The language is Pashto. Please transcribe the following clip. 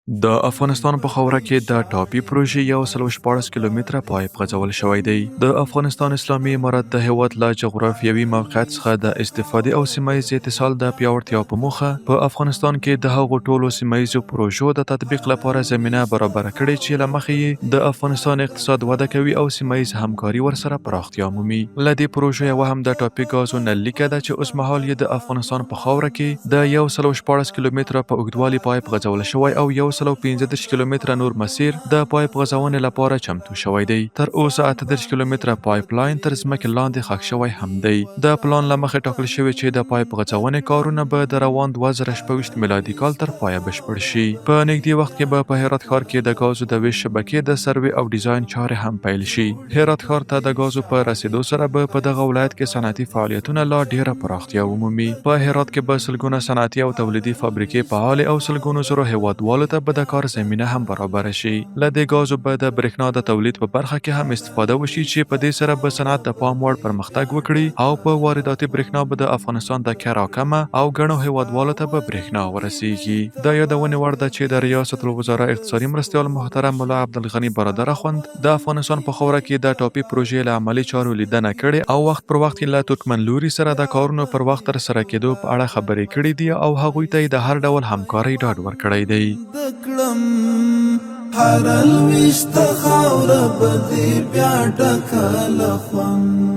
د افغانستان په خاوره کې د ټاپي پروژې 114 کیلومتره پایپ غځول شوی دی. د افغانستان اسلامي امارت د هیواد له جغرافیوي موقعیت څخه د استفادې او سیمه‌ییز اتصال د پیاوړتیا په موخه په افغانستان کې د هغو ټولو سیمه‌ییزو پروژو د تطبیق لپاره زمینه برابر کړې چې له مخې یې د افغانستان اقتصاد وده کوي او سیمه‌ییز همکاري ورسره پراختیا مومي. له دې پروژې یوه هم د ټاپي ګازو نللیکه ده چې اوسمهال یې د افغانستان په خاوره کې د 114 کیلومتره په اوږدوالي پایپ غځول شوی او 115 کیلومتره نور مسیر د پایپ غځونې لپاره چمتو شوی دی. تر اوسه 38 کیلومتره پایپ لاین تر ځمکې لاندې ښخ شوی هم دی. د پلان له مخې ټاکل شوی چې د پایپ غځونې کارونه به د روان 2026 میلادي کال تر پایه بشپړ شي. په نږدې وخت کې به په هرات ښار کې د ګازو د ویش شبکې د سروې او ډیزاین چارې هم پیل شي. هرات ښار ته د ګازو په رسیدو سره به په دغه ولایت کې صنعتي فعالیتونه لا ډیره پراختیا ومومي. په هرات کې به سلګونه صنعتي او تولیدي فابریکې فعال او سلګونو زرو هیوادوالو ته به د کار زمینه هم برابر شي. له دې ګازو به د برېښنا د تولید په برخه کې هم استفاده وشي چې په دې سره به صنعت د پام وړ پرمختګ وکړي او په وارداتي برېښنا به د افغانستان د کیا راکمه او ګڼو هیوادوالو ته به برېښنا ورسیږي. د یادونې وړ ده چې د ریاست الوزرا اقتصادي مرستیال محترم ملا عبدالغني برادر اخوند د افغانستان په خاوره کې د ټاپي پروژې له عملي چارو لیدنه کړې او وخت پر وخت له ترکمن لوري سره د کارونو پر وخت تر سره کېدو په اړه خبرې کړې دي او هغوی ته د هر ډول همکارۍ ډاډ ورکړی دی. هر الوشت خاور بدی بیا ټکل خوند